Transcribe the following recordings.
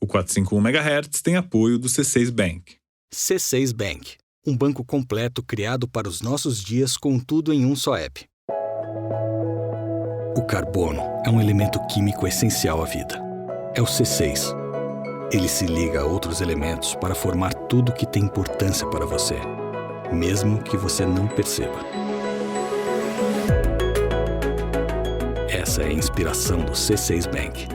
451 MHz tem apoio do C6 Bank. C6 Bank, um banco completo criado para os nossos dias com tudo em um só app. O carbono é um elemento químico essencial à vida. É o C6. Ele se liga a outros elementos para formar tudo que tem importância para você, mesmo que você não perceba. Essa é a inspiração do C6 Bank.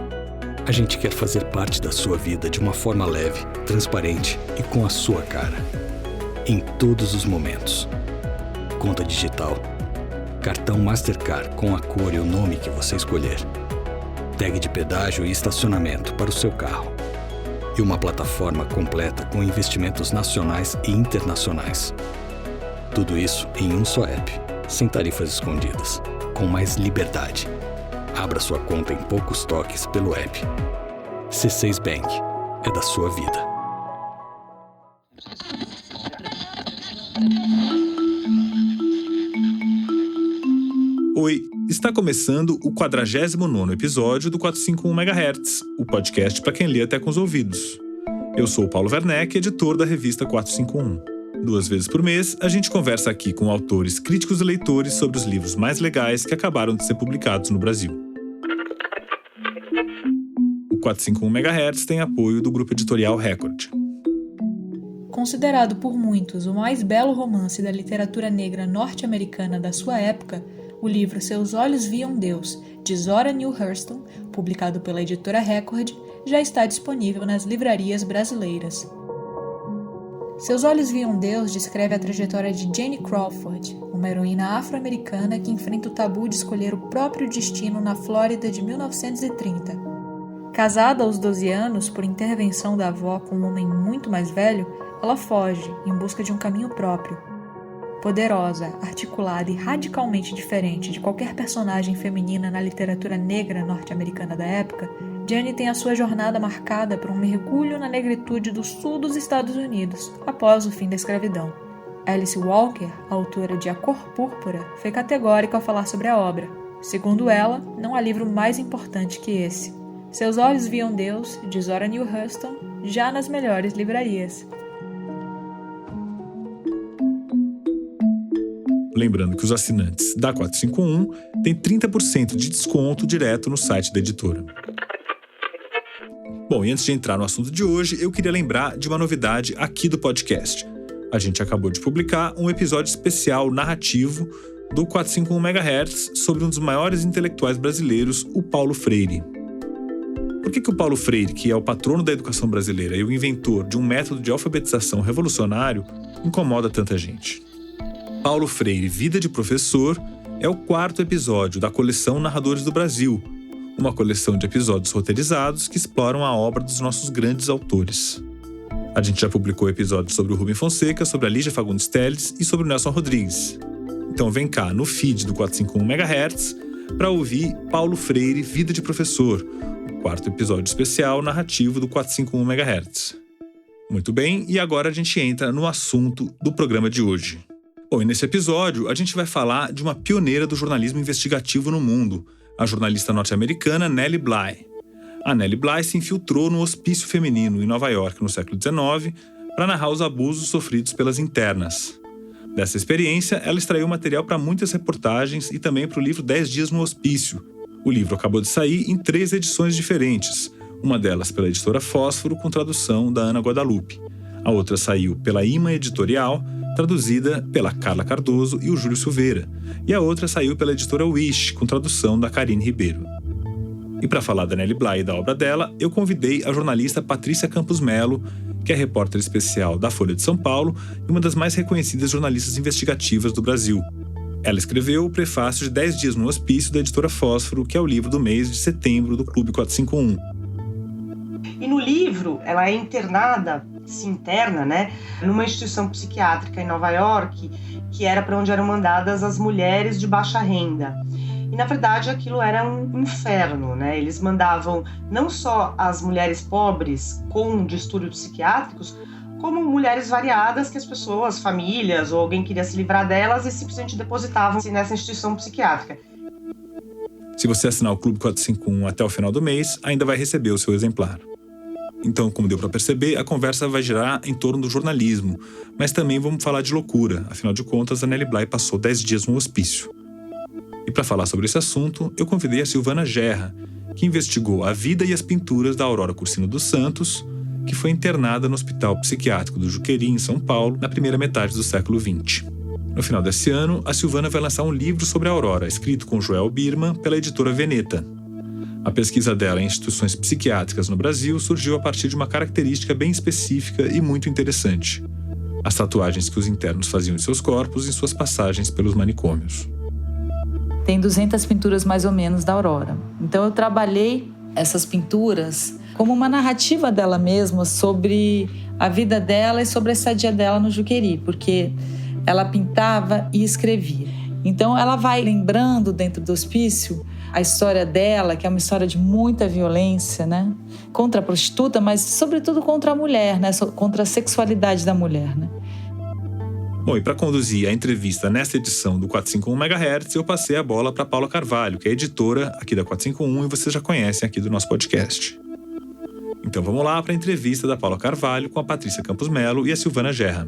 A gente quer fazer parte da sua vida de uma forma leve, transparente e com a sua cara. Em todos os momentos. Conta digital. Cartão Mastercard com a cor e o nome que você escolher. Tag de pedágio e estacionamento para o seu carro. E uma plataforma completa com investimentos nacionais e internacionais. Tudo isso em um só app, sem tarifas escondidas, com mais liberdade. Abra sua conta em poucos toques pelo app. C6 Bank. É da sua vida. Oi, está começando o 49º episódio do 451 MHz, o podcast para quem lê até com os ouvidos. Eu sou o Paulo Werneck, editor da revista 451. 2 vezes por mês, a gente conversa aqui com autores, críticos e leitores sobre os livros mais legais que acabaram de ser publicados no Brasil. O 451 MHz tem apoio do grupo editorial Record. Considerado por muitos o mais belo romance da literatura negra norte-americana da sua época, o livro Seus Olhos Viam Deus, de Zora Neale Hurston, publicado pela editora Record, já está disponível nas livrarias brasileiras. Seus Olhos Viam Deus descreve a trajetória de Jane Crawford, uma heroína afro-americana que enfrenta o tabu de escolher o próprio destino na Flórida de 1930. Casada aos 12 anos por intervenção da avó com um homem muito mais velho, ela foge em busca de um caminho próprio. Poderosa, articulada e radicalmente diferente de qualquer personagem feminina na literatura negra norte-americana da época, Jane tem a sua jornada marcada por um mergulho na negritude do sul dos Estados Unidos, após o fim da escravidão. Alice Walker, autora de A Cor Púrpura, foi categórica ao falar sobre a obra. Segundo ela, não há livro mais importante que esse. Seus Olhos Viam Deus, de Zora Neale Hurston, já nas melhores livrarias. Lembrando que os assinantes da 451 têm 30% de desconto direto no site da editora. Bom, e antes de entrar no assunto de hoje, eu queria lembrar de uma novidade aqui do podcast. A gente acabou de publicar um episódio especial narrativo do 451 MHz sobre um dos maiores intelectuais brasileiros, o Paulo Freire. Por que o Paulo Freire, que é o patrono da educação brasileira e o inventor de um método de alfabetização revolucionário, incomoda tanta gente? Paulo Freire, Vida de Professor, é o 4º episódio da coleção Narradores do Brasil, uma coleção de episódios roteirizados que exploram a obra dos nossos grandes autores. A gente já publicou episódios sobre o Rubem Fonseca, sobre a Lígia Fagundes Telles e sobre o Nelson Rodrigues. Então vem cá no feed do 451 MHz para ouvir Paulo Freire, Vida de Professor, o 4º episódio especial narrativo do 451 MHz. Muito bem, e agora a gente entra no assunto do programa de hoje. Bom, e nesse episódio a gente vai falar de uma pioneira do jornalismo investigativo no mundo, a jornalista norte-americana Nellie Bly. A Nellie Bly se infiltrou no hospício feminino em Nova York no século XIX para narrar os abusos sofridos pelas internas. Dessa experiência, ela extraiu material para muitas reportagens e também para o livro 10 Dias no Hospício. O livro acabou de sair em 3 edições diferentes, uma delas pela editora Fósforo com tradução da Ana Guadalupe. A outra saiu pela Imã Editorial, traduzida pela Carla Cardoso e o Júlio Silveira, e a outra saiu pela editora Wish, com tradução da Karine Ribeiro. E para falar da Nellie Bly e da obra dela, eu convidei a jornalista Patrícia Campos Melo, que é repórter especial da Folha de São Paulo e uma das mais reconhecidas jornalistas investigativas do Brasil. Ela escreveu o prefácio de 10 Dias no Hospício da editora Fósforo, que é o livro do mês de setembro do Clube 451. E no livro, ela é internada, se interna, numa instituição psiquiátrica em Nova York, que era para onde eram mandadas as mulheres de baixa renda. E, na verdade, aquilo era um inferno, Eles mandavam não só as mulheres pobres com distúrbios psiquiátricos, como mulheres variadas que as pessoas, famílias ou alguém queria se livrar delas e simplesmente depositavam nessa instituição psiquiátrica. Se você assinar o Clube 451 até o final do mês, ainda vai receber o seu exemplar. Então, como deu para perceber, a conversa vai girar em torno do jornalismo, mas também vamos falar de loucura, afinal de contas, a Nelly Bly passou 10 dias no hospício. E para falar sobre esse assunto, eu convidei a Silvana Gerra, que investigou a vida e as pinturas da Aurora Cursino dos Santos, que foi internada no Hospital Psiquiátrico do Juqueri, em São Paulo, na primeira metade do século XX. No final desse ano, a Silvana vai lançar um livro sobre a Aurora, escrito com Joel Birman pela editora Veneta. A pesquisa dela em instituições psiquiátricas no Brasil surgiu a partir de uma característica bem específica e muito interessante: as tatuagens que os internos faziam em seus corpos em suas passagens pelos manicômios. Tem 200 pinturas mais ou menos da Aurora. Então eu trabalhei essas pinturas como uma narrativa dela mesma sobre a vida dela e sobre a estadia dela no Juqueri, porque ela pintava e escrevia. Então ela vai lembrando dentro do hospício a história dela, que é uma história de muita violência, né? Contra a prostituta, mas sobretudo contra a mulher, né? Contra a sexualidade da mulher, né? Bom, e para conduzir a entrevista nesta edição do 451 MHz, eu passei a bola para Paula Carvalho, que é editora aqui da 451 e vocês já conhecem aqui do nosso podcast. Então vamos lá para a entrevista da Paula Carvalho com a Patrícia Campos Melo e a Silvana Gerra.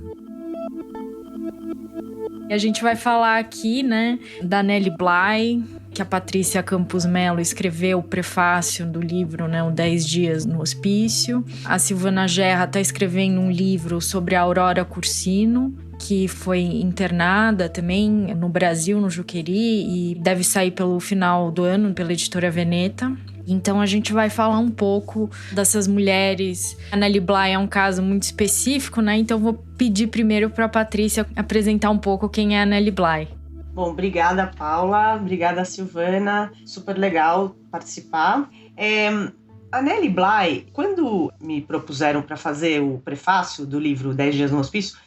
E a gente vai falar aqui, né, da Nelly Bly, que a Patrícia Campos Melo escreveu o prefácio do livro, né, o 10 Dias no Hospício. A Silvana Gerra está escrevendo um livro sobre a Aurora Cursino, que foi internada também no Brasil, no Juqueri, e deve sair pelo final do ano pela editora Veneta. Então a gente vai falar um pouco dessas mulheres. A Nelly Bly é um caso muito específico, né? Então vou pedir primeiro para a Patrícia apresentar um pouco quem é a Nelly Bly. Bom, obrigada, Paula. Obrigada, Silvana. Super legal participar. A Nelly Bly, quando me propuseram para fazer o prefácio do livro 10 Dias no Hospício,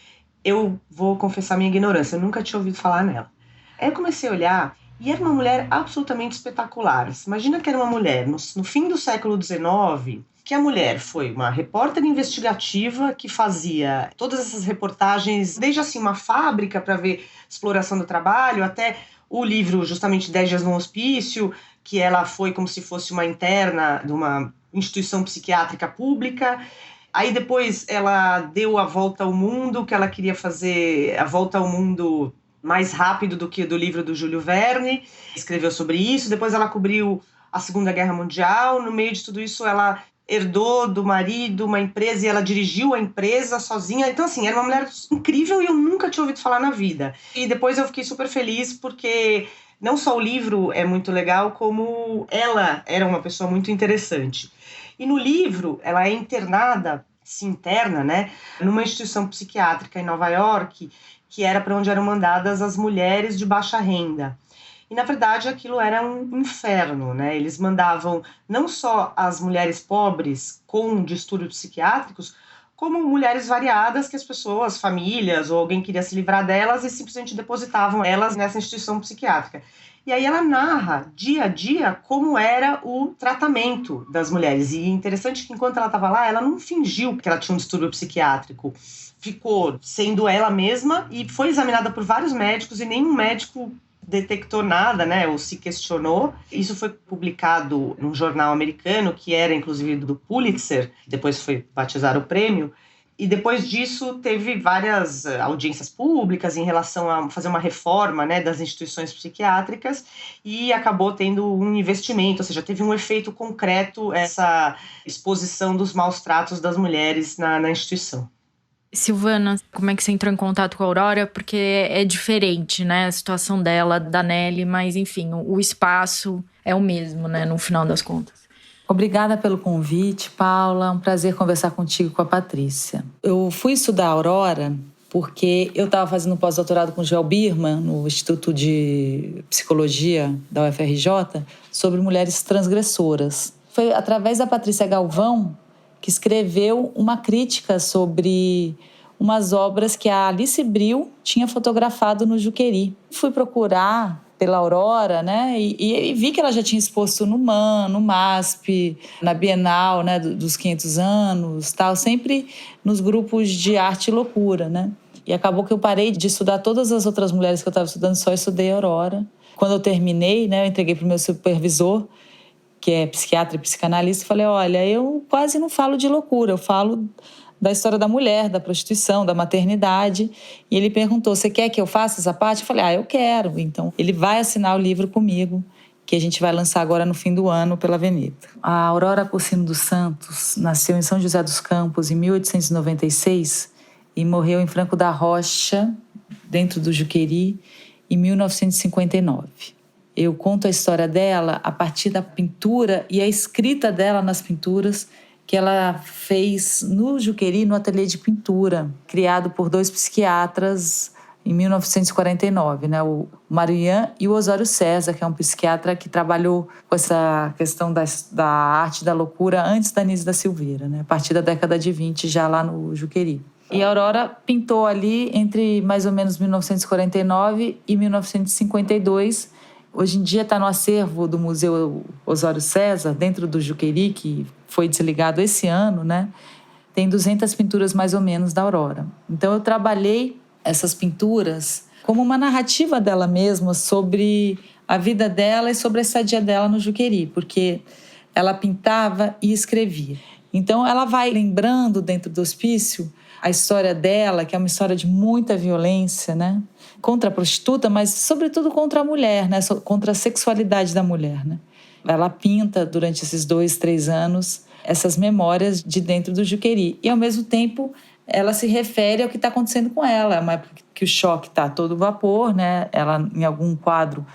eu vou confessar minha ignorância, eu nunca tinha ouvido falar nela. Aí eu comecei a olhar e era uma mulher absolutamente espetacular. Você imagina que era uma mulher no fim do século XIX, que a mulher foi uma repórter investigativa que fazia todas essas reportagens, desde assim uma fábrica para ver exploração do trabalho, até o livro justamente 10 Dias no Hospício, que ela foi como se fosse uma interna de uma instituição psiquiátrica pública. Aí depois ela deu a volta ao mundo, que ela queria fazer a volta ao mundo mais rápido do que do livro do Júlio Verne, escreveu sobre isso. Depois ela cobriu a Segunda Guerra Mundial. No meio de tudo isso ela herdou do marido uma empresa e ela dirigiu a empresa sozinha. Então assim, era uma mulher incrível e eu nunca tinha ouvido falar na vida. E depois eu fiquei super feliz porque não só o livro é muito legal, como ela era uma pessoa muito interessante. E no livro, ela é internada, se interna, né, numa instituição psiquiátrica em Nova York, que era para onde eram mandadas as mulheres de baixa renda. E, na verdade, aquilo era um inferno, né? Eles mandavam não só as mulheres pobres com distúrbios psiquiátricos, como mulheres variadas que as pessoas, famílias ou alguém queria se livrar delas e simplesmente depositavam elas nessa instituição psiquiátrica. E aí ela narra dia a dia como era o tratamento das mulheres. E interessante que enquanto ela estava lá, ela não fingiu que ela tinha um distúrbio psiquiátrico. Ficou sendo ela mesma e foi examinada por vários médicos e nenhum médico detectou nada, né, ou se questionou. Isso foi publicado num jornal americano, que era inclusive do Pulitzer, depois foi batizar o prêmio. E depois disso teve várias audiências públicas em relação a fazer uma reforma, né, das instituições psiquiátricas e acabou tendo um investimento, ou seja, teve um efeito concreto essa exposição dos maus tratos das mulheres na instituição. Silvana, como é que você entrou em contato com a Aurora? Porque é diferente, né, a situação dela, da Nelly, mas enfim, o espaço é o mesmo, né, no final das contas. Obrigada pelo convite, Paula. É um prazer conversar contigo e com a Patrícia. Eu fui estudar a Aurora porque eu estava fazendo um pós-doutorado com o Joel Birman, no Instituto de Psicologia da UFRJ, sobre mulheres transgressoras. Foi através da Patrícia Galvão que escreveu uma crítica sobre umas obras que a Alice Brill tinha fotografado no Juqueri. Fui procurar pela Aurora, né? E vi que ela já tinha exposto no MAN, no MASP, na Bienal, né, dos 500 anos, tal, sempre nos grupos de arte e loucura, né? E acabou que eu parei de estudar todas as outras mulheres que eu estava estudando, só estudei a Aurora. Quando eu terminei, né, eu entreguei para o meu supervisor que é psiquiatra e psicanalista, e falei, olha, eu quase não falo de loucura, eu falo da história da mulher, da prostituição, da maternidade. E ele perguntou, você quer que eu faça essa parte? Eu falei, eu quero. Então, ele vai assinar o livro comigo, que a gente vai lançar agora no fim do ano pela Avenida. A Aurora Cursino dos Santos nasceu em São José dos Campos em 1896 e morreu em Franco da Rocha, dentro do Juqueri, em 1959. Eu conto a história dela a partir da pintura e a escrita dela nas pinturas que ela fez no Juqueri, no ateliê de pintura, criado por 2 psiquiatras em 1949, né? O Marian e o Osório César, que é um psiquiatra que trabalhou com essa questão da arte da loucura antes da Anísia da Silveira, né? A partir da década de 20, já lá no Juqueri. E a Aurora pintou ali entre mais ou menos 1949 e 1952. Hoje em dia está no acervo do Museu Osório César, dentro do Juqueri, que foi desligado esse ano, né? Tem 200 pinturas mais ou menos da Aurora. Então eu trabalhei essas pinturas como uma narrativa dela mesma sobre a vida dela e sobre a estadia dela no Juqueri, porque ela pintava e escrevia. Então ela vai lembrando dentro do hospício a história dela, que é uma história de muita violência, né? Contra a prostituta, mas sobretudo contra a mulher, né? Contra a sexualidade da mulher, né? Ela pinta durante esses 2, 3 anos essas memórias de dentro do Juqueri. E ao mesmo tempo ela se refere ao que está acontecendo com ela. É uma época que o choque está a todo vapor, né? Ela, em algum quadro,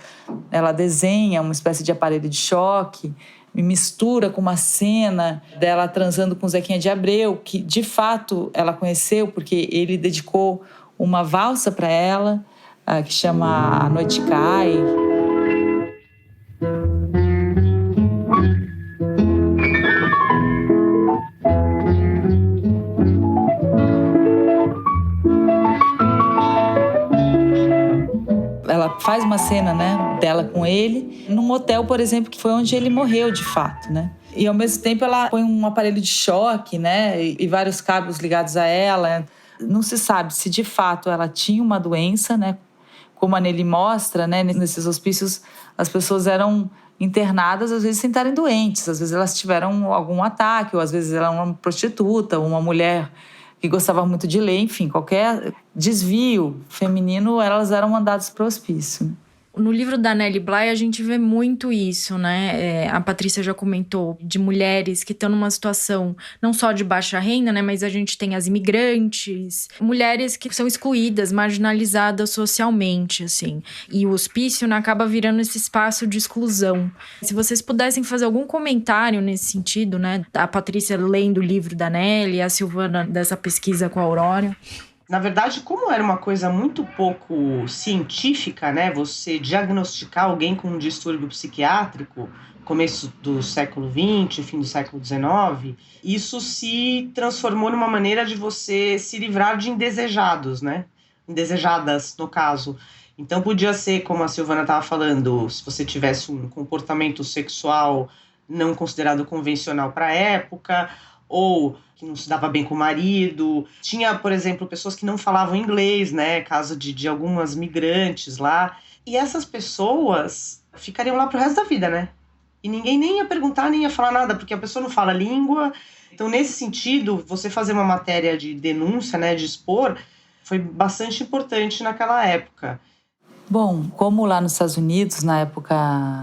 ela desenha uma espécie de aparelho de choque e mistura com uma cena dela transando com Zequinha de Abreu, que de fato ela conheceu porque ele dedicou uma valsa para ela, que chama A Noite Cai. Ela faz uma cena, né, dela com ele num hotel, por exemplo, que foi onde ele morreu de fato, né? E ao mesmo tempo ela põe um aparelho de choque, né, e vários cabos ligados a ela. Não se sabe se de fato ela tinha uma doença, né? Como a Nelly mostra, né, nesses hospícios as pessoas eram internadas às vezes sem estarem doentes, às vezes elas tiveram algum ataque, ou às vezes ela era uma prostituta, uma mulher que gostava muito de ler, enfim, qualquer desvio feminino, elas eram mandadas para o hospício. No livro da Nelly Bly, a gente vê muito isso, né? A Patrícia já comentou de mulheres que estão numa situação não só de baixa renda, né? Mas a gente tem as imigrantes, mulheres que são excluídas, marginalizadas socialmente, assim. E o hospício, né, acaba virando esse espaço de exclusão. Se vocês pudessem fazer algum comentário nesse sentido, né? A Patrícia lendo o livro da Nelly, a Silvana dessa pesquisa com a Aurora. Na verdade, como era uma coisa muito pouco científica, né, você diagnosticar alguém com um distúrbio psiquiátrico, começo do século XX, fim do século XIX, isso se transformou numa maneira de você se livrar de indesejados, né? Indesejadas, no caso. Então podia ser, como a Silvana estava falando, se você tivesse um comportamento sexual não considerado convencional para a época, ou que não se dava bem com o marido. Tinha, por exemplo, pessoas que não falavam inglês, né? Caso de algumas migrantes lá. E essas pessoas ficariam lá pro resto da vida, né? E ninguém nem ia perguntar, nem ia falar nada, porque a pessoa não fala língua. Então, nesse sentido, você fazer uma matéria de denúncia, né? De expor, foi bastante importante naquela época. Bom, como lá nos Estados Unidos, na época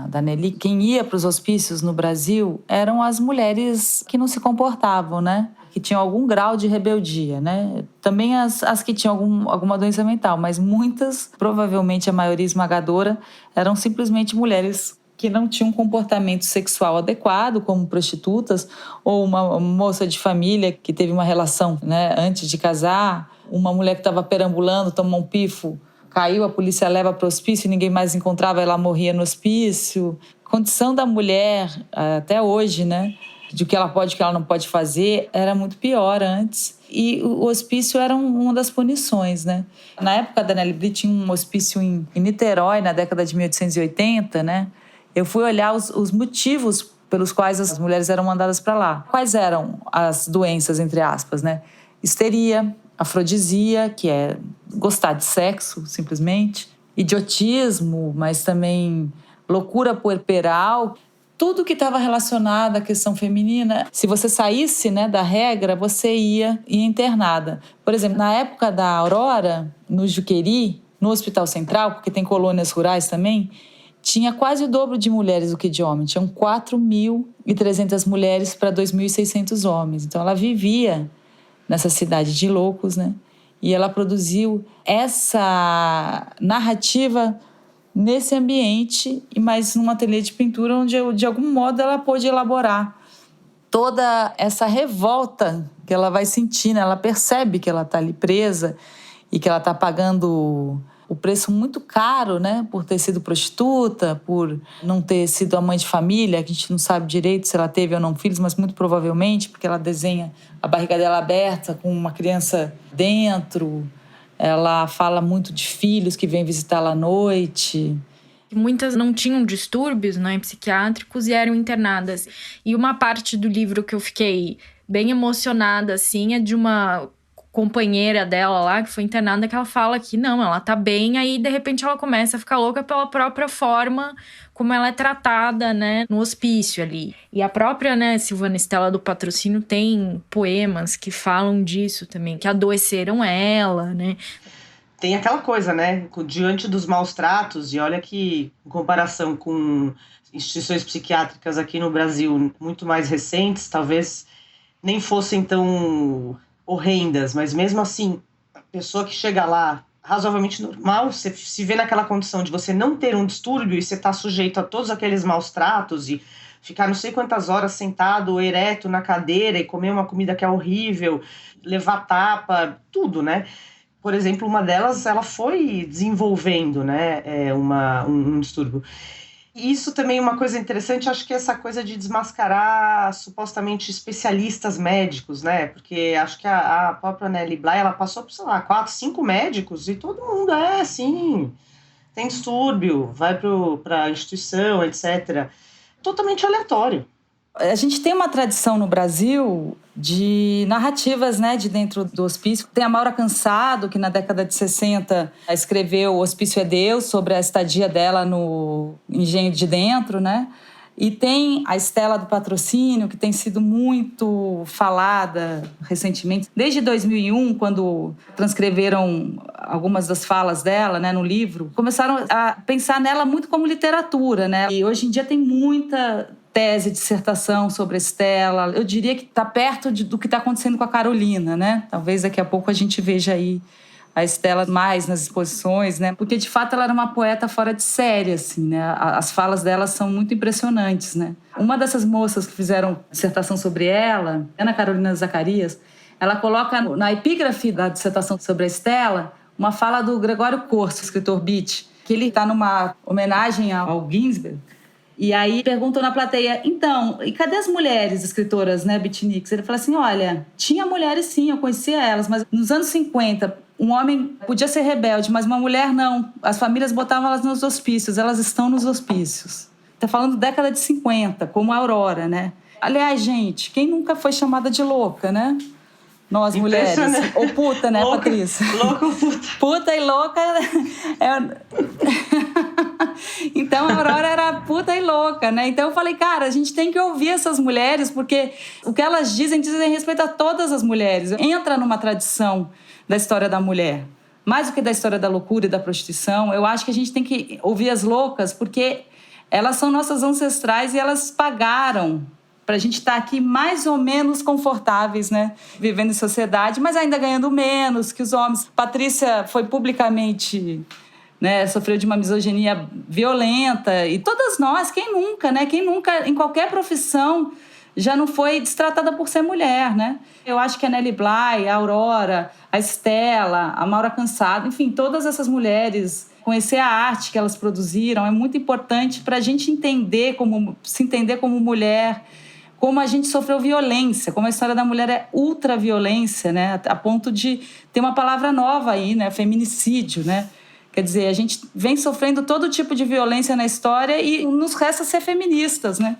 da Nelly, quem ia para os hospícios no Brasil eram as mulheres que não se comportavam, né? Que tinham algum grau de rebeldia, né? Também as que tinham alguma doença mental, mas muitas, provavelmente a maioria esmagadora, eram simplesmente mulheres que não tinham um comportamento sexual adequado, como prostitutas, ou uma moça de família que teve uma relação, né, antes de casar, uma mulher que estava perambulando, tomou um pifo, caiu, a polícia leva para o hospício, ninguém mais encontrava, ela morria no hospício. A condição da mulher, até hoje, né, de o que ela pode e o que ela não pode fazer, era muito pior antes. E o hospício era uma das punições, né? Na época da Nelly Bly, tinha um hospício em Niterói, na década de 1880, né? Eu fui olhar os motivos pelos quais as mulheres eram mandadas para lá. Quais eram as doenças, entre aspas, né? Histeria, afrodisia, que é gostar de sexo, simplesmente, idiotismo, mas também loucura puerperal. tudo que estava relacionado à questão feminina. Se você saísse, né, da regra, você ia internada. Por exemplo, na época da Aurora, no Juqueri, no Hospital Central, porque tem colônias rurais também, tinha quase o dobro de mulheres do que de homens. Tinham 4.300 mulheres para 2.600 homens. Então ela vivia nessa cidade de loucos, né? E ela produziu essa narrativa nesse ambiente, mas num ateliê de pintura onde, de algum modo, ela pôde elaborar toda essa revolta que ela vai sentir, né? Ela percebe que ela está ali presa e que ela está pagando o preço muito caro, né? Por ter sido prostituta, por não ter sido a mãe de família, que a gente não sabe direito se ela teve ou não filhos, mas muito provavelmente, porque ela desenha a barriga dela aberta com uma criança dentro. Ela fala muito de filhos que vêm visitá-la à noite. Muitas não tinham distúrbios, né, psiquiátricos e eram internadas. E uma parte do livro que eu fiquei bem emocionada, assim, é de uma companheira dela lá, que foi internada, que ela fala que não, ela tá bem, aí de repente ela começa a ficar louca pela própria forma como ela é tratada, né, no hospício ali. E a própria, né, Silvana Estela do Patrocínio tem poemas que falam disso também, que adoeceram ela, né. Tem aquela coisa, né, diante dos maus tratos, e olha que, em comparação com instituições psiquiátricas aqui no Brasil muito mais recentes, talvez nem fossem tão horrendas, mas mesmo assim, a pessoa que chega lá razoavelmente normal, você se vê naquela condição de você não ter um distúrbio e você está sujeito a todos aqueles maus tratos e ficar não sei quantas horas sentado, ereto na cadeira e comer uma comida que é horrível, levar tapa, tudo, né? Por exemplo, uma delas, ela foi desenvolvendo, né, um distúrbio. E isso também é uma coisa interessante, acho que essa coisa de desmascarar supostamente especialistas médicos, né? Porque acho que a própria Nelly Bly, ela passou por, sei lá, 4, 5 médicos e todo mundo assim, tem distúrbio, vai para a instituição, etc. Totalmente aleatório. A gente tem uma tradição no Brasil de narrativas, né, de dentro do hospício. Tem a Maura Cansado, que na década de 60 escreveu O Hospício é Deus, sobre a estadia dela no Engenho de Dentro, né? E tem a Estela do Patrocínio, que tem sido muito falada recentemente. Desde 2001, quando transcreveram algumas das falas dela, né, no livro, começaram a pensar nela muito como literatura, né? E hoje em dia tem muita tese, dissertação sobre a Estela. Eu diria que está perto do que está acontecendo com a Carolina, né? Talvez daqui a pouco a gente veja aí a Estela mais nas exposições, né? Porque, de fato, ela era uma poeta fora de série, assim, né? As falas dela são muito impressionantes, né? Uma dessas moças que fizeram dissertação sobre ela, Ana Carolina Zacarias, ela coloca na epígrafe da dissertação sobre a Estela uma fala do Gregório Corso, escritor beat, que ele está numa homenagem ao Ginsberg. E aí perguntam na plateia, então, e cadê as mulheres escritoras, né, beatniks? Ele fala assim, olha, tinha mulheres sim, eu conhecia elas, mas nos anos 50, um homem podia ser rebelde, mas uma mulher não. As famílias botavam elas nos hospícios, elas estão nos hospícios. Está falando década de 50, como a Aurora, né? Aliás, gente, quem nunca foi chamada de louca, né? Nós, mulheres. Ou puta, né, louca, Patrícia? Louca ou puta? Puta e louca... Então, a Aurora era puta e louca, né? Então, eu falei, cara, a gente tem que ouvir essas mulheres, porque o que elas dizem respeito a todas as mulheres. Entra numa tradição da história da mulher. Mais do que da história da loucura e da prostituição, eu acho que a gente tem que ouvir as loucas, porque elas são nossas ancestrais e elas pagaram para a gente estar aqui mais ou menos confortáveis, né? Vivendo em sociedade, mas ainda ganhando menos que os homens. Patrícia foi publicamente, né, sofreu de uma misoginia violenta. E todas nós, quem nunca, né? Quem nunca, em qualquer profissão, já não foi destratada por ser mulher, né? Eu acho que a Nelly Bly, a Aurora, a Estela, a Maura Cansado, enfim, todas essas mulheres, conhecer a arte que elas produziram é muito importante para a gente se entender como mulher, como a gente sofreu violência, como a história da mulher é ultraviolência, né? A ponto de ter uma palavra nova aí, né? Feminicídio, né? Quer dizer, a gente vem sofrendo todo tipo de violência na história e nos resta ser feministas, né?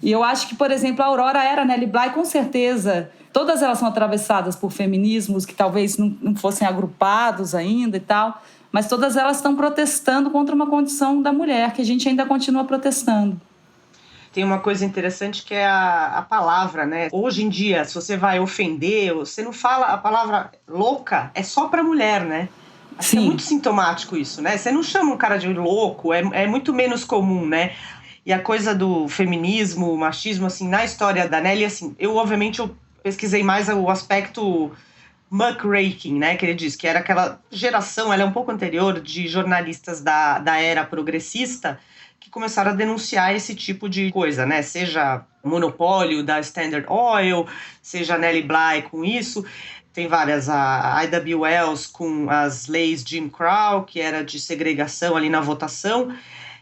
E eu acho que, por exemplo, a Aurora era a Nelly Bly, com certeza. Todas elas são atravessadas por feminismos que talvez não fossem agrupados ainda e tal, mas todas elas estão protestando contra uma condição da mulher, que a gente ainda continua protestando. Tem uma coisa interessante que é a palavra, né? Hoje em dia, se você vai ofender, você não fala a palavra louca, é só pra mulher, né? Acho que é muito sintomático isso, né? Você não chama um cara de louco, é muito menos comum, né? E a coisa do feminismo, o machismo, assim, na história da Nelly, assim, eu pesquisei mais o aspecto muckraking, né, que ele diz, que era aquela geração, ela é um pouco anterior, de jornalistas da era progressista, que começaram a denunciar esse tipo de coisa, né, seja o monopólio da Standard Oil, seja a Nelly Bly com isso. Tem várias, a Ida B. Wells com as leis Jim Crow, que era de segregação ali na votação.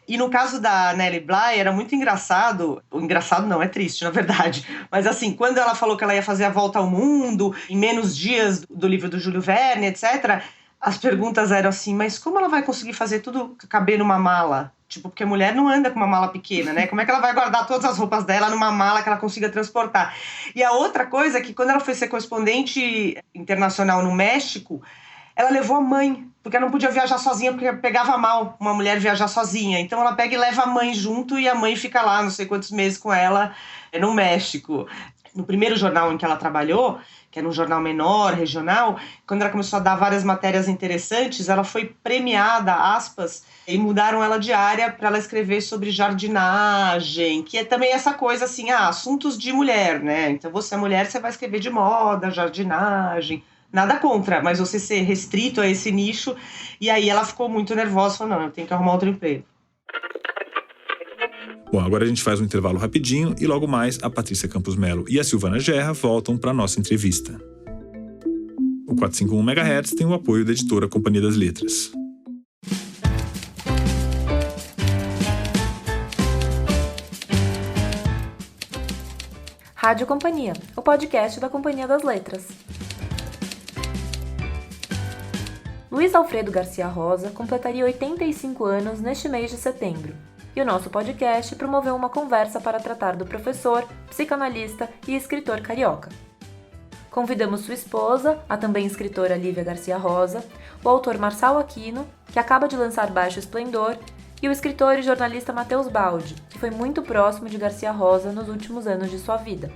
E no caso da Nelly Bly, era muito engraçado. Engraçado não, é triste, na verdade. Mas assim, quando ela falou que ela ia fazer a volta ao mundo, em menos dias do livro do Júlio Verne, etc., as perguntas eram assim, mas como ela vai conseguir fazer tudo caber numa mala? Tipo, porque a mulher não anda com uma mala pequena, né? Como é que ela vai guardar todas as roupas dela numa mala que ela consiga transportar? E a outra coisa é que quando ela foi ser correspondente internacional no México, ela levou a mãe, porque ela não podia viajar sozinha, porque pegava mal uma mulher viajar sozinha. Então ela pega e leva a mãe junto e a mãe fica lá não sei quantos meses com ela no México. No primeiro jornal em que ela trabalhou, que era um jornal menor, regional, quando ela começou a dar várias matérias interessantes, ela foi premiada, aspas, e mudaram ela de área para ela escrever sobre jardinagem, que é também essa coisa assim, assuntos de mulher, né? Então você é mulher, você vai escrever de moda, jardinagem. Nada contra, mas você ser restrito a esse nicho. E aí ela ficou muito nervosa, falou, não, eu tenho que arrumar outro emprego. Bom, agora a gente faz um intervalo rapidinho e logo mais a Patrícia Campos Melo e a Silvana Gerra voltam para a nossa entrevista. O 451 MHz tem o apoio da editora Companhia das Letras. Rádio Companhia, o podcast da Companhia das Letras. Luiz Alfredo Garcia Rosa completaria 85 anos neste mês de setembro, e o nosso podcast promoveu uma conversa para tratar do professor, psicanalista e escritor carioca. Convidamos sua esposa, a também escritora Lívia Garcia Rosa, o autor Marçal Aquino, que acaba de lançar Baixo Esplendor, e o escritor e jornalista Matheus Baldi, que foi muito próximo de Garcia Rosa nos últimos anos de sua vida.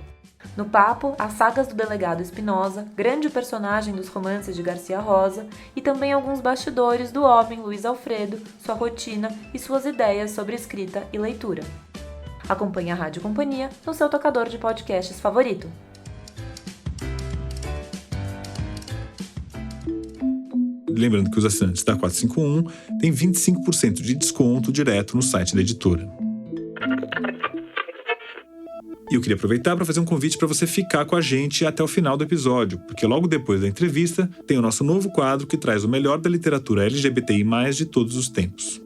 No papo, as sagas do delegado Espinosa, grande personagem dos romances de Garcia Rosa, e também alguns bastidores do homem Luiz Alfredo, sua rotina e suas ideias sobre escrita e leitura. Acompanhe a Rádio Companhia no seu tocador de podcasts favorito. Lembrando que os assinantes da 451 têm 25% de desconto direto no site da editora. E eu queria aproveitar para fazer um convite para você ficar com a gente até o final do episódio, porque logo depois da entrevista tem o nosso novo quadro que traz o melhor da literatura LGBTI+, de todos os tempos.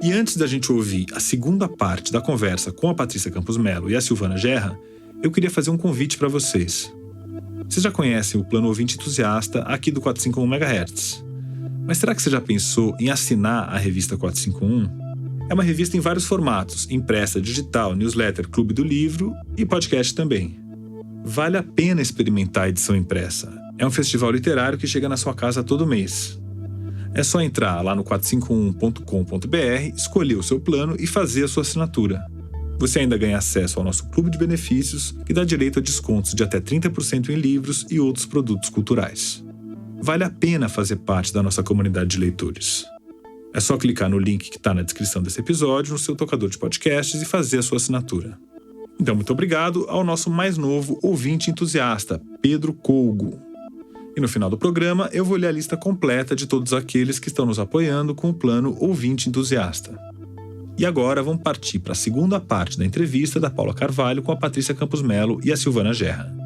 E antes da gente ouvir a segunda parte da conversa com a Patrícia Campos Melo e a Silvana Gerra, eu queria fazer um convite para vocês. Vocês já conhecem o Plano Ouvinte Entusiasta aqui do 451 MHz. Mas será que você já pensou em assinar a revista 451? É uma revista em vários formatos, impressa, digital, newsletter, clube do livro e podcast também. Vale a pena experimentar a edição impressa. É um festival literário que chega na sua casa todo mês. É só entrar lá no 451.com.br, escolher o seu plano e fazer a sua assinatura. Você ainda ganha acesso ao nosso clube de benefícios, que dá direito a descontos de até 30% em livros e outros produtos culturais. Vale a pena fazer parte da nossa comunidade de leitores. É só clicar no link que está na descrição desse episódio no seu tocador de podcasts e fazer a sua assinatura. Então, muito obrigado ao nosso mais novo ouvinte entusiasta, Pedro Colgo. E no final do programa, eu vou ler a lista completa de todos aqueles que estão nos apoiando com o plano Ouvinte Entusiasta. E agora vamos partir para a segunda parte da entrevista da Paula Carvalho com a Patrícia Campos Melo e a Silvana Gerra.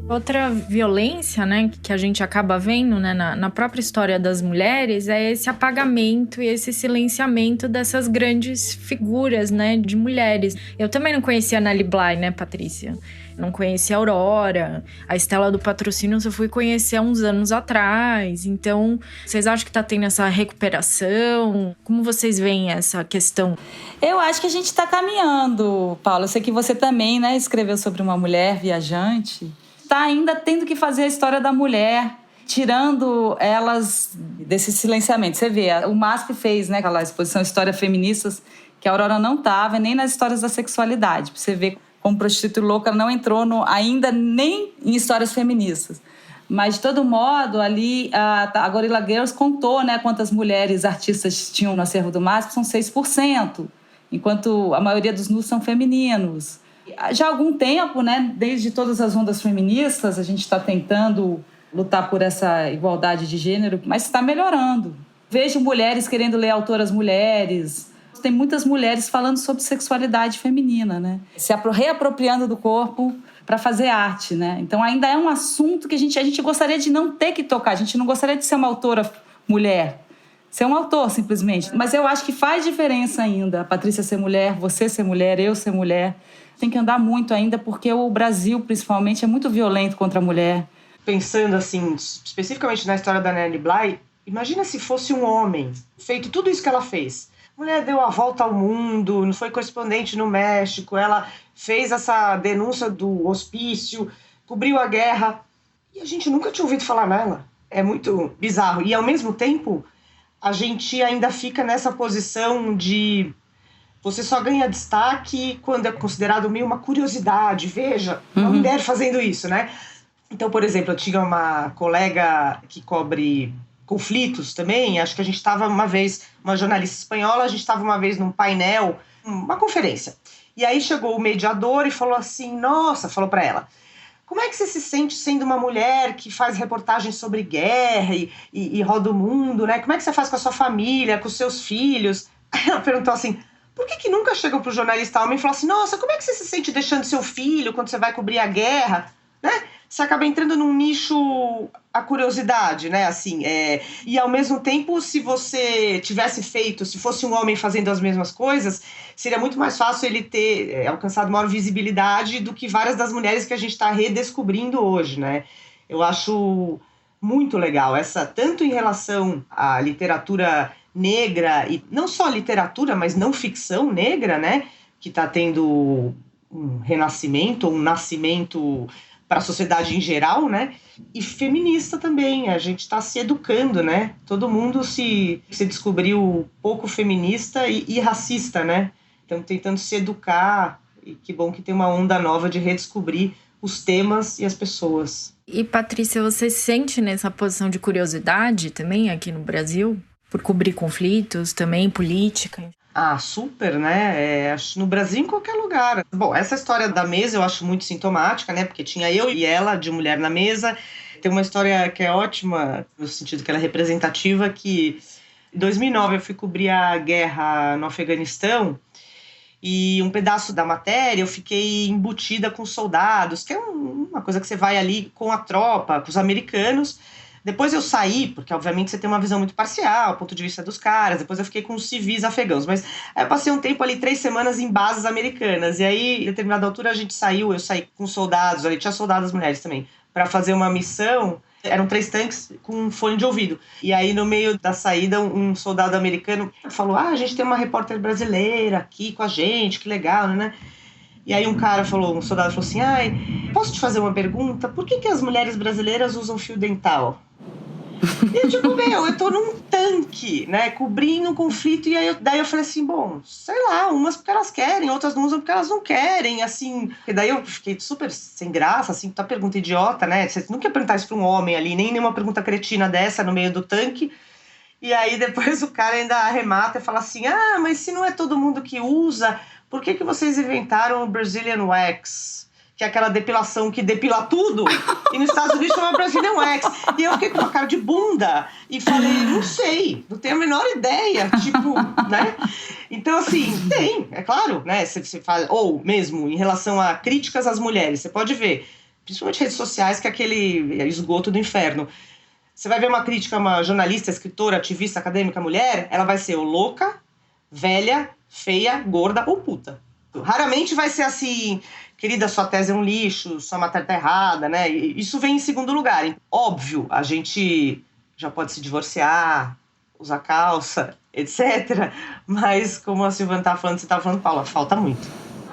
Outra violência, né, que a gente acaba vendo, né, na própria história das mulheres é esse apagamento e esse silenciamento dessas grandes figuras, né, de mulheres. Eu também não conhecia a Nelly Bly, né, Patrícia? Não conhecia a Aurora. A Estela do Patrocínio eu fui conhecer há uns anos atrás. Então, vocês acham que tá tendo essa recuperação? Como vocês veem essa questão? Eu acho que a gente tá caminhando, Paulo. Eu sei que você também, né, escreveu sobre uma mulher viajante. Está ainda tendo que fazer a história da mulher, tirando elas desse silenciamento. Você vê, o MASP fez, né, aquela exposição História Feministas, que a Aurora não estava nem nas histórias da sexualidade. Pra você ver como Prostituta e Louca não entrou ainda nem em histórias feministas. Mas, de todo modo, ali a Gorilla Girls contou, né, quantas mulheres artistas tinham no acervo do MASP, são 6%, enquanto a maioria dos nus são femininos. Já há algum tempo, né, desde todas as ondas feministas, a gente está tentando lutar por essa igualdade de gênero, mas está melhorando. Vejo mulheres querendo ler autoras mulheres. Tem muitas mulheres falando sobre sexualidade feminina, né? Se reapropriando do corpo para fazer arte, né? Então ainda é um assunto que a gente gostaria de não ter que tocar. A gente não gostaria de ser uma autora mulher, ser um autor simplesmente. Mas eu acho que faz diferença ainda a Patrícia ser mulher, você ser mulher, eu ser mulher. Tem que andar muito ainda porque o Brasil, principalmente, é muito violento contra a mulher. Pensando assim, especificamente na história da Nellie Bly, imagina se fosse um homem, feito tudo isso que ela fez. A mulher deu a volta ao mundo, foi correspondente no México, ela fez essa denúncia do hospício, cobriu a guerra, e a gente nunca tinha ouvido falar nela. É muito bizarro. E, ao mesmo tempo, a gente ainda fica nessa posição de você só ganha destaque quando é considerado meio uma curiosidade. Veja, uma mulher fazendo isso, né? Então, por exemplo, eu tinha uma colega que cobre conflitos também. Acho que a gente estava uma vez, uma jornalista espanhola, a gente estava uma vez num painel, uma conferência. E aí chegou o mediador e falou assim, falou para ela, como é que você se sente sendo uma mulher que faz reportagens sobre guerra e roda o mundo, né? Como é que você faz com a sua família, com os seus filhos? Aí ela perguntou assim, por que nunca chegam pro jornalista homem e falam assim, nossa, como é que você se sente deixando seu filho quando você vai cobrir a guerra, né? Você acaba entrando num nicho a curiosidade, né? Assim, e ao mesmo tempo, se você tivesse feito, se fosse um homem fazendo as mesmas coisas, seria muito mais fácil ele ter alcançado maior visibilidade do que várias das mulheres que a gente está redescobrindo hoje, né? Eu acho muito legal essa, tanto em relação à literatura negra, e não só literatura, mas não ficção negra, né? Que está tendo um renascimento, um nascimento para a sociedade em geral, né? E feminista também, a gente está se educando, né? Todo mundo se descobriu pouco feminista e racista, né? Estamos tentando se educar, e que bom que tem uma onda nova de redescobrir os temas e as pessoas. E, Patrícia, você se sente nessa posição de curiosidade também aqui no Brasil? Por cobrir conflitos, também política? Ah, super, né? Acho no Brasil, em qualquer lugar. Bom, essa história da mesa eu acho muito sintomática, né? Porque tinha eu e ela de mulher na mesa. Tem uma história que é ótima, no sentido que ela é representativa, que em 2009 eu fui cobrir a guerra no Afeganistão e um pedaço da matéria eu fiquei embutida com soldados, que é uma coisa que você vai ali com a tropa, com os americanos. Depois eu saí, porque obviamente você tem uma visão muito parcial, ponto de vista dos caras, depois eu fiquei com os civis afegãos, mas aí eu passei um tempo ali, 3 semanas em bases americanas, e aí, em determinada altura, a gente saiu, eu saí com soldados, ali tinha soldadas mulheres também, para fazer uma missão, eram 3 tanques com um fone de ouvido, e aí no meio da saída, um soldado americano falou, a gente tem uma repórter brasileira aqui com a gente, que legal, né? E aí um soldado falou assim, posso te fazer uma pergunta? Por que as mulheres brasileiras usam fio dental? E eu tô num tanque, né, cobrindo um conflito, e daí eu falei assim, bom, sei lá, umas porque elas querem, outras não usam porque elas não querem, assim, e daí eu fiquei super sem graça, assim, tá pergunta idiota, né, você nunca ia perguntar isso pra um homem ali, nem nenhuma pergunta cretina dessa no meio do tanque, e aí depois o cara ainda arremata e fala assim, mas se não é todo mundo que usa, por que vocês inventaram o Brazilian Wax? Que é aquela depilação que depila tudo, e nos Estados Unidos chama Brazilian Wax. E eu fiquei com uma cara de bunda e falei, não sei, não tenho a menor ideia, tipo, né? Então, assim, tem, é claro, né? Você faz, ou mesmo em relação a críticas às mulheres, você pode ver, principalmente redes sociais, que é aquele esgoto do inferno. Você vai ver uma crítica a uma jornalista, escritora, ativista, acadêmica, mulher, ela vai ser ou louca, velha, feia, gorda ou puta. Raramente vai ser assim, querida, sua tese é um lixo, sua matéria tá errada, né? Isso vem em segundo lugar. Óbvio, a gente já pode se divorciar, usar calça, etc. Mas, como a Silvana estava falando, você estava falando, Paula, falta muito.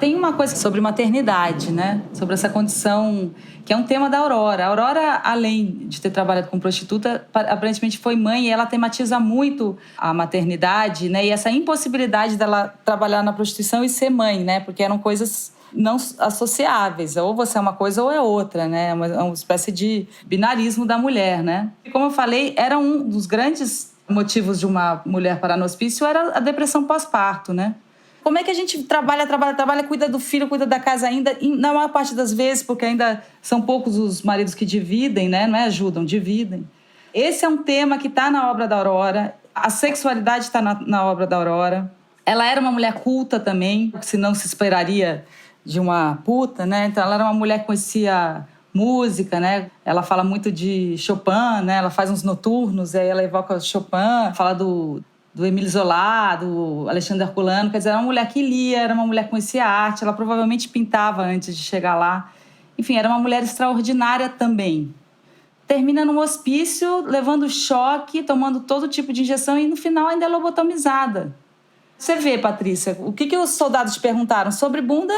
Tem uma coisa sobre maternidade, né? Sobre essa condição, que é um tema da Aurora. A Aurora, além de ter trabalhado com prostituta, aparentemente foi mãe, e ela tematiza muito a maternidade, né? E essa impossibilidade dela trabalhar na prostituição e ser mãe, né? Porque eram coisas não associáveis. Ou você é uma coisa ou é outra, né? É uma espécie de binarismo da mulher, né? E como eu falei, era um dos grandes motivos de uma mulher parar no hospício era a depressão pós-parto, né? Como é que a gente trabalha, cuida do filho, cuida da casa ainda, e na maior parte das vezes, porque ainda são poucos os maridos que dividem, né? Não é ajudam, dividem. Esse é um tema que está na obra da Aurora, a sexualidade está na obra da Aurora. Ela era uma mulher culta também, se não se esperaria de uma puta, né? Então ela era uma mulher que conhecia música, né? Ela fala muito de Chopin, né? Ela faz uns noturnos, aí ela evoca Chopin, fala do Émile Zola, do Alexandre Herculano. Quer dizer, era uma mulher que lia, era uma mulher que conhecia arte, ela provavelmente pintava antes de chegar lá. Enfim, era uma mulher extraordinária também. Termina num hospício, levando choque, tomando todo tipo de injeção e no final ainda é lobotomizada. Você vê, Patrícia, o que os soldados te perguntaram? Sobre bunda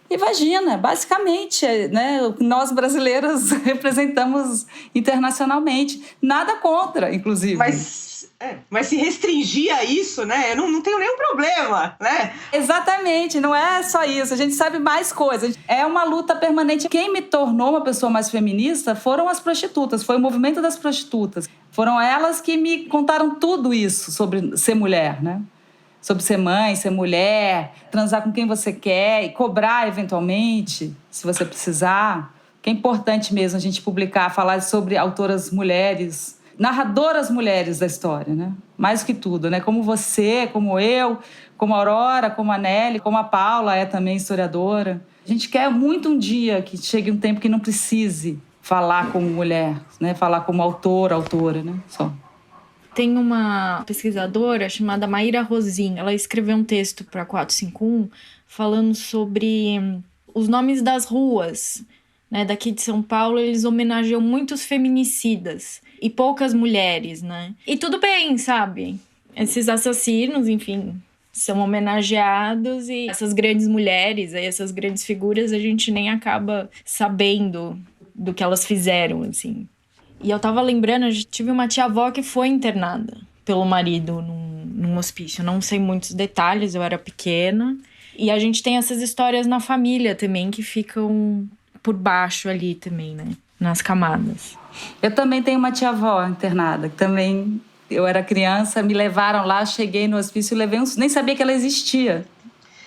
e vagina, basicamente, né? Nós brasileiros representamos internacionalmente. Nada contra, inclusive. Mas se restringir a isso, né? Eu não tenho nenhum problema, né? Exatamente, não é só isso. A gente sabe mais coisas. É uma luta permanente. Quem me tornou uma pessoa mais feminista foram as prostitutas, foi o movimento das prostitutas. Foram elas que me contaram tudo isso sobre ser mulher, né? Sobre ser mãe, ser mulher, transar com quem você quer e cobrar eventualmente, se você precisar. Que é importante mesmo a gente publicar, falar sobre autoras mulheres, narradoras mulheres da história, né? Mais que tudo, né? Como você, como eu, como a Aurora, como a Nelly, como a Paula é também historiadora. A gente quer muito um dia que chegue um tempo que não precise falar como mulher, né? Falar como autora, né? Só. Tem uma pesquisadora chamada Maíra Rosin, ela escreveu um texto para 451 falando sobre os nomes das ruas, né, daqui de São Paulo. Eles homenageiam muitos feminicidas e poucas mulheres, né? E tudo bem, sabe? Esses assassinos, enfim, são homenageados e essas grandes mulheres, essas grandes figuras, a gente nem acaba sabendo do que elas fizeram, assim. E eu tava lembrando, eu tive uma tia-avó que foi internada pelo marido num hospício. Não sei muitos detalhes, eu era pequena. E a gente tem essas histórias na família também, que ficam por baixo ali também, né? Nas camadas. Eu também tenho uma tia-avó internada, que também... Eu era criança, me levaram lá, cheguei no hospício, nem sabia que ela existia.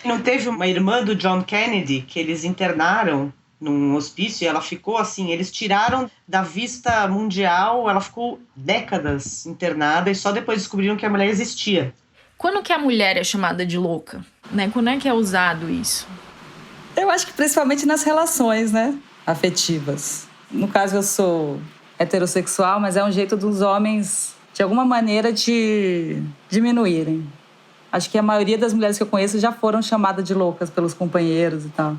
Não teve uma irmã do John Kennedy que eles internaram num hospício e ela ficou assim, eles tiraram da vista mundial, ela ficou décadas internada e só depois descobriram que a mulher existia. Quando que a mulher é chamada de louca? Né? Quando é que é usado isso? Eu acho que principalmente nas relações, né? Afetivas. No caso, eu sou heterossexual, mas é um jeito dos homens, de alguma maneira, de diminuírem. Acho que a maioria das mulheres que eu conheço já foram chamadas de loucas pelos companheiros e tal.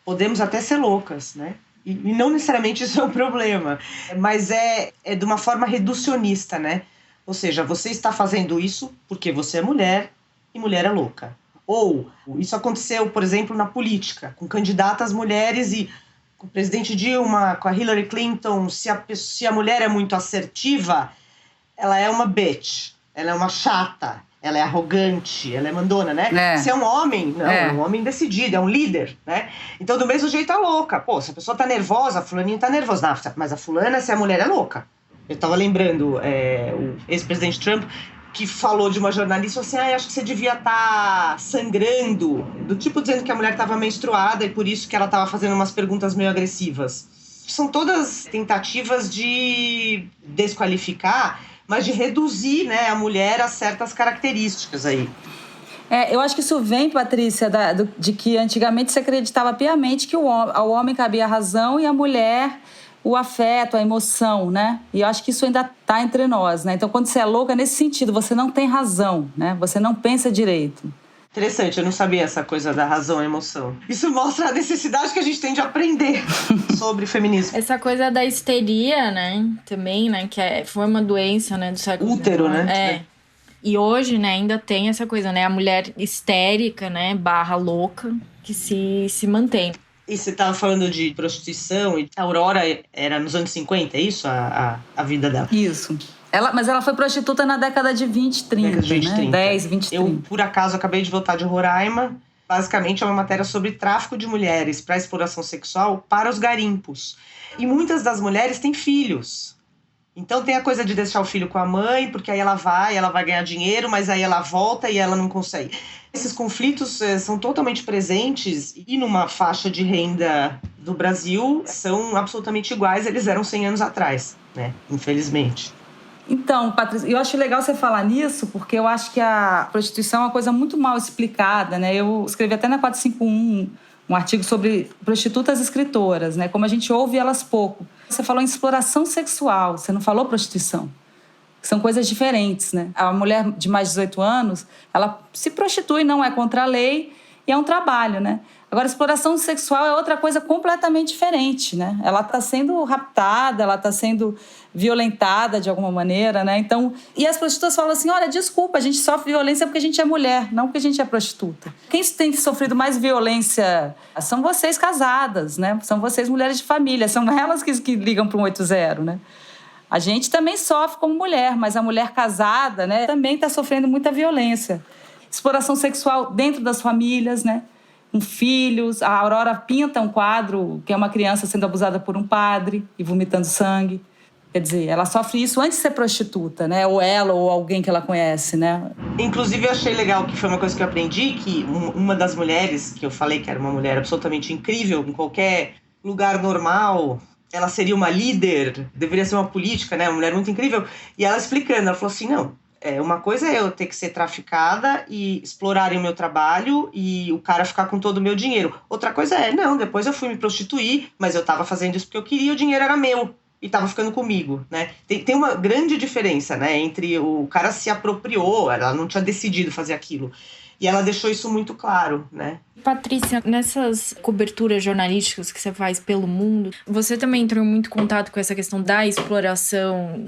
Podemos até ser loucas, né? E não necessariamente isso é um problema, mas é de uma forma reducionista, né? Ou seja, você está fazendo isso porque você é mulher e mulher é louca. Ou isso aconteceu, por exemplo, na política, com candidatas mulheres e com o presidente Dilma, com a Hillary Clinton. Se a mulher é muito assertiva, ela é uma bitch, ela é uma chata, ela é arrogante, ela é mandona, né? Se é um homem, não, é um homem decidido, é um líder, né? Então, do mesmo jeito, é louca. Pô, se a pessoa tá nervosa, a fulaninha tá nervosa. Não, mas a fulana, se a mulher é louca. Eu tava lembrando o ex-presidente Trump, que falou de uma jornalista assim, acho que você devia estar sangrando, do tipo dizendo que a mulher estava menstruada e por isso que ela estava fazendo umas perguntas meio agressivas. São todas tentativas de desqualificar, mas de reduzir, né, a mulher a certas características aí. Eu acho que isso vem, Patrícia, de que antigamente se acreditava piamente que ao homem cabia a razão e a mulher o afeto, a emoção, né? E eu acho que isso ainda está entre nós, né? Então, quando você é louca, nesse sentido, você não tem razão, né? Você não pensa direito. Interessante, eu não sabia essa coisa da razão e emoção. Isso mostra a necessidade que a gente tem de aprender sobre feminismo. Essa coisa da histeria, né? Também, né? Que foi uma doença, né? Do século útero, XIX. né? E hoje, né, ainda tem essa coisa, né? A mulher histérica, né, / louca, que se mantém. E você estava falando de prostituição, e a Aurora era nos anos 50, é isso? A vida dela? Isso. Mas ela foi prostituta na década de 20, 30, década de 20, né? 30. 10, 20, 30. Eu, por acaso, acabei de voltar de Roraima. Basicamente, é uma matéria sobre tráfico de mulheres para exploração sexual para os garimpos. E muitas das mulheres têm filhos. Então tem a coisa de deixar o filho com a mãe, porque aí ela vai ganhar dinheiro, mas aí ela volta e ela não consegue. Esses conflitos são totalmente presentes e numa faixa de renda do Brasil são absolutamente iguais, eles eram 100 anos atrás, né? Infelizmente. Então, Patrícia, eu acho legal você falar nisso, porque eu acho que a prostituição é uma coisa muito mal explicada, né? Eu escrevi até na 451 um artigo sobre prostitutas escritoras, né? Como a gente ouve elas pouco. Você falou em exploração sexual, você não falou prostituição. São coisas diferentes, né? A mulher de mais de 18 anos, ela se prostitui, não é contra a lei, e é um trabalho, né? Agora, exploração sexual é outra coisa completamente diferente, né? Ela está sendo raptada, ela está sendo violentada de alguma maneira, né? Então, e as prostitutas falam assim, olha, desculpa, a gente sofre violência porque a gente é mulher, não porque a gente é prostituta. Quem tem sofrido mais violência são vocês casadas, né? São vocês mulheres de família, são elas que ligam para o 180, né? A gente também sofre como mulher, mas a mulher casada, né, também está sofrendo muita violência. Exploração sexual dentro das famílias, né? Com filhos. A Aurora pinta um quadro que é uma criança sendo abusada por um padre e vomitando sangue. Quer dizer, ela sofre isso antes de ser prostituta, né? Ou ela, ou alguém que ela conhece, né? Inclusive, eu achei legal, que foi uma coisa que eu aprendi, que uma das mulheres, que eu falei que era uma mulher absolutamente incrível, em qualquer lugar normal, ela seria uma líder, deveria ser uma política, né? Uma mulher muito incrível. E ela explicando, ela falou assim, não, uma coisa é eu ter que ser traficada e explorarem o meu trabalho e o cara ficar com todo o meu dinheiro. Outra coisa é, não, depois eu fui me prostituir, mas eu estava fazendo isso porque eu queria, o dinheiro era meu. E estava ficando comigo, né? Tem uma grande diferença, né? Entre o cara se apropriou, ela não tinha decidido fazer aquilo. E ela deixou isso muito claro, né? Patrícia, nessas coberturas jornalísticas que você faz pelo mundo, você também entrou em muito contato com essa questão da exploração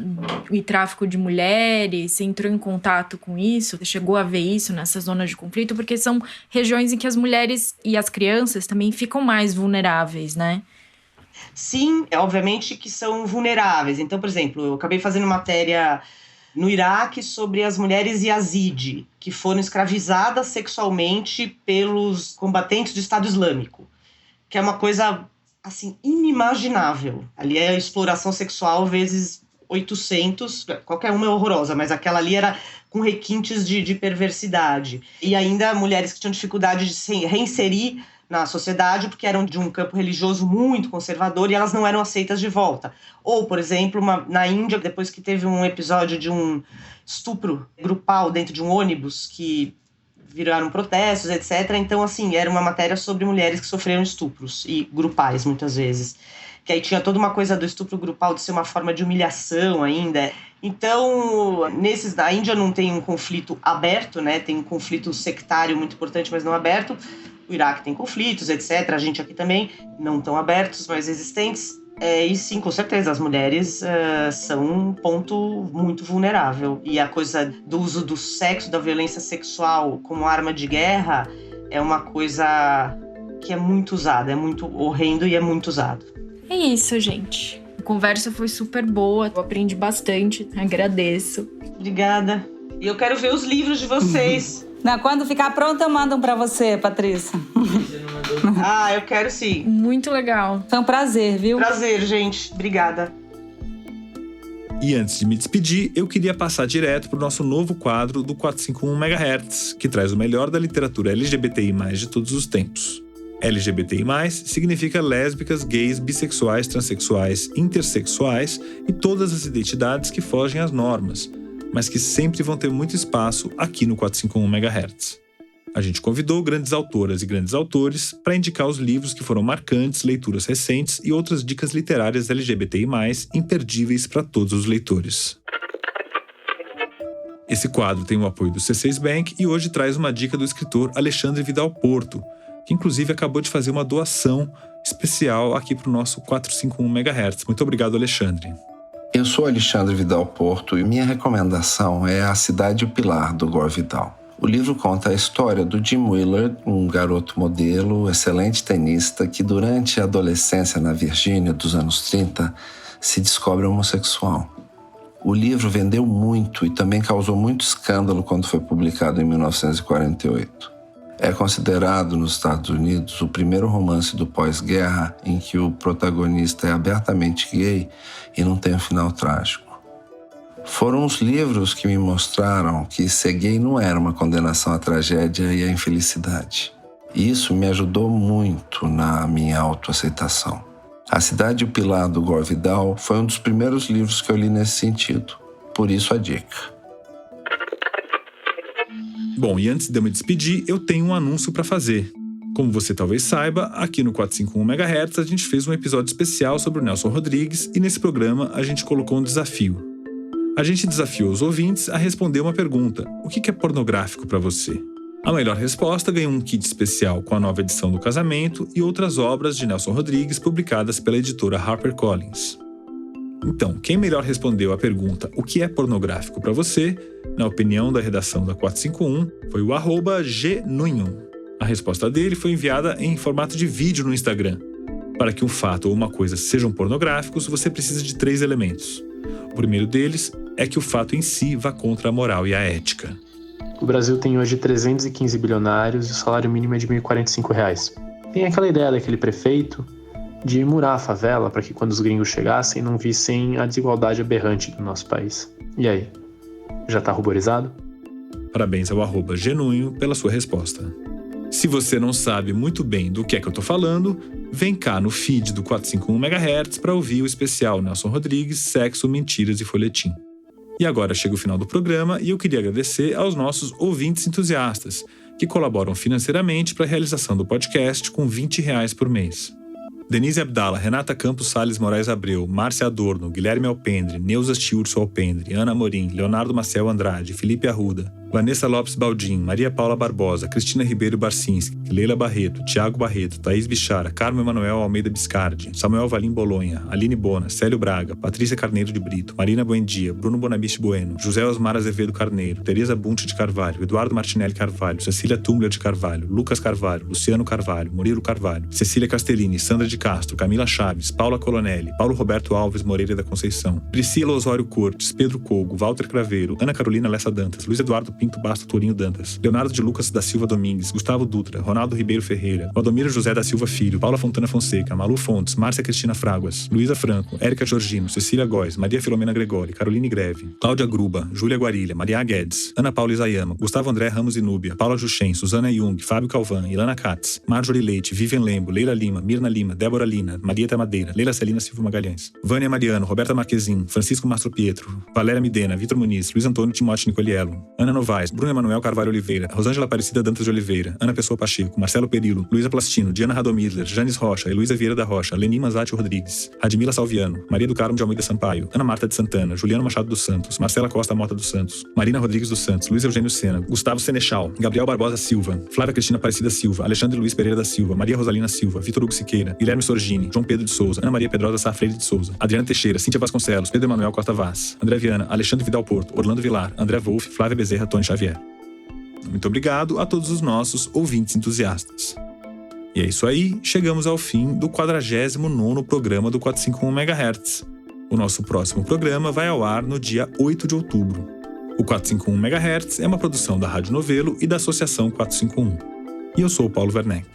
e tráfico de mulheres? Você entrou em contato com isso? Você chegou a ver isso nessas zonas de conflito? Porque são regiões em que as mulheres e as crianças também ficam mais vulneráveis, né? Sim, obviamente que são vulneráveis. Então, por exemplo, eu acabei fazendo matéria no Iraque sobre as mulheres Yazidi, que foram escravizadas sexualmente pelos combatentes do Estado Islâmico, que é uma coisa, assim, inimaginável. Ali é a exploração sexual vezes 800, qualquer uma é horrorosa, mas aquela ali era com requintes de perversidade. E ainda mulheres que tinham dificuldade de se reinserir na sociedade, porque eram de um campo religioso muito conservador e elas não eram aceitas de volta. Ou, por exemplo, na Índia, depois que teve um episódio de um estupro grupal dentro de um ônibus, que viraram protestos, etc. Então, assim, era uma matéria sobre mulheres que sofreram estupros, e grupais, muitas vezes. Que aí tinha toda uma coisa do estupro grupal de ser uma forma de humilhação ainda. Então, a Índia não tem um conflito aberto, né? Tem um conflito sectário muito importante, mas não aberto. O Iraque tem conflitos, etc. A gente aqui também, não tão abertos, mas existentes. E sim, com certeza, as mulheres são um ponto muito vulnerável. E a coisa do uso do sexo, da violência sexual como arma de guerra é uma coisa que é muito usada, é muito horrendo e é muito usado. É isso, gente. A conversa foi super boa, eu aprendi bastante, agradeço. Obrigada. E eu quero ver os livros de vocês. Quando ficar pronto, eu mando um pra você, Patrícia. Eu quero sim. Muito legal. Foi um prazer, viu? Prazer, gente. Obrigada. E antes de me despedir, eu queria passar direto pro nosso novo quadro do 451 MHz, que traz o melhor da literatura LGBTI+, de todos os tempos. LGBTI+, significa lésbicas, gays, bissexuais, transexuais, intersexuais e todas as identidades que fogem às normas, mas que sempre vão ter muito espaço aqui no 451 MHz. A gente convidou grandes autoras e grandes autores para indicar os livros que foram marcantes, leituras recentes e outras dicas literárias LGBTI+, imperdíveis para todos os leitores. Esse quadro tem o apoio do C6 Bank e hoje traz uma dica do escritor Alexandre Vidal Porto, que inclusive acabou de fazer uma doação especial aqui para o nosso 451 MHz. Muito obrigado, Alexandre. Eu sou Alexandre Vidal Porto e minha recomendação é A Cidade e o Pilar, do Gore Vidal. O livro conta a história do Jim Willard, um garoto modelo, excelente tenista, que durante a adolescência na Virgínia dos anos 30 se descobre homossexual. O livro vendeu muito e também causou muito escândalo quando foi publicado em 1948. É considerado nos Estados Unidos o primeiro romance do pós-guerra em que o protagonista é abertamente gay e não tem um final trágico. Foram os livros que me mostraram que ser gay não era uma condenação à tragédia e à infelicidade. E isso me ajudou muito na minha autoaceitação. A Cidade e o Pilar, do Gore Vidal, foi um dos primeiros livros que eu li nesse sentido. Por isso a dica. Bom, e antes de eu me despedir, eu tenho um anúncio para fazer. Como você talvez saiba, aqui no 451 MHz a gente fez um episódio especial sobre o Nelson Rodrigues e nesse programa a gente colocou um desafio. A gente desafiou os ouvintes a responder uma pergunta: o que é pornográfico para você? A melhor resposta ganhou um kit especial com a nova edição do Casamento e outras obras de Nelson Rodrigues publicadas pela editora HarperCollins. Então, quem melhor respondeu à pergunta o que é pornográfico para você, na opinião da redação da 451, foi o @gnunho. A resposta dele foi enviada em formato de vídeo no Instagram. Para que um fato ou uma coisa sejam pornográficos, você precisa de 3 elementos. O primeiro deles é que o fato em si vá contra a moral e a ética. O Brasil tem hoje 315 bilionários e o salário mínimo é de R$ 1.045. Tem aquela ideia daquele prefeito de murar a favela para que quando os gringos chegassem não vissem a desigualdade aberrante do nosso país. E aí, já tá ruborizado? Parabéns ao @genuinho pela sua resposta. Se você não sabe muito bem do que é que eu tô falando, vem cá no feed do 451 MHz para ouvir o especial Nelson Rodrigues, Sexo, Mentiras e Folhetim. E agora chega o final do programa e eu queria agradecer aos nossos ouvintes entusiastas, que colaboram financeiramente para a realização do podcast com R$20 por mês. Denise Abdala, Renata Campos Salles Moraes Abreu, Márcia Adorno, Guilherme Alpendre, Neuza Stiurso Alpendre, Ana Morim, Leonardo Maciel Andrade, Felipe Arruda, Vanessa Lopes Baldin, Maria Paula Barbosa, Cristina Ribeiro Barcinski, Leila Barreto, Tiago Barreto, Thaís Bichara, Carmo Emanuel Almeida Biscardi, Samuel Valim Bolonha, Aline Bona, Célio Braga, Patrícia Carneiro de Brito, Marina Buendia, Bruno Bonabiche Bueno, José Osmar Azevedo Carneiro, Tereza Bunte de Carvalho, Eduardo Martinelli Carvalho, Cecília Tumbler de Carvalho, Lucas Carvalho, Luciano Carvalho, Murilo Carvalho, Cecília Castellini, Sandra de Castro, Camila Chaves, Paula Colonelli, Paulo Roberto Alves Moreira da Conceição, Priscila Osório Cortes, Pedro Cogo, Walter Craveiro, Ana Carolina Lessa Dantas, Luiz Eduardo Pinto Basto Tourinho Dantas, Leonardo de Lucas da Silva Domingues, Gustavo Dutra, Ronaldo Ribeiro Ferreira, Valdomiro José da Silva Filho, Paula Fontana Fonseca, Malu Fontes, Márcia Cristina Fraguas, Luísa Franco, Érica Giorgino, Cecília Góes, Maria Filomena Gregori, Caroline Greve, Cláudia Gruba, Júlia Guarilha, Maria Guedes, Ana Paula Isayama, Gustavo André Ramos Inúbia, Paula Juchen, Suzana Jung, Fábio Calvan, Ilana Katz, Marjorie Leite, Vivian Lembo, Leila Lima, Mirna Lima, Débora Lina, Marieta Madeira, Leila Celina Silva Magalhães, Vânia Mariano, Roberta Marquezin, Francisco Mastro Pietro, Valéria Midena, Vitor Muniz, Luiz Antônio Timote Nicoliello, Ana Novaes, Bruno Emanuel Carvalho Oliveira, Rosângela Aparecida Dantas de Oliveira, Ana Pessoa Pacheco, Marcelo Perillo, Luísa Plastino, Diana Radomidler, Janis Rocha, Heloísa Vieira da Rocha, Leni Manzati Rodrigues, Admila Salviano, Maria do Carmo de Almeida Sampaio, Ana Marta de Santana, Juliano Machado dos Santos, Marcela Costa Mota dos Santos, Marina Rodrigues dos Santos, Luiz Eugênio Sena, Gustavo Senechal, Gabriel Barbosa Silva, Flávia Cristina Aparecida Silva, Alexandre Luiz Pereira da Silva, Maria Rosalina Silva, Vitor Hugo Siqueira, Guilherme Sorgini, João Pedro de Souza, Ana Maria Pedrosa Sá Freire de Souza, Adriana Teixeira, Cíntia Vasconcelos, Pedro Emanuel Costa Vaz, André Viana, Alexandre Vidal Porto, Orlando Vilar, André Wolff, Flávia Bezerra, Tony Xavier. Muito obrigado a todos os nossos ouvintes entusiastas. E é isso aí, chegamos ao fim do 49º programa do 451 MHz. O nosso próximo programa vai ao ar no dia 8 de outubro. O 451 MHz é uma produção da Rádio Novelo e da Associação 451. E eu sou o Paulo Werneck.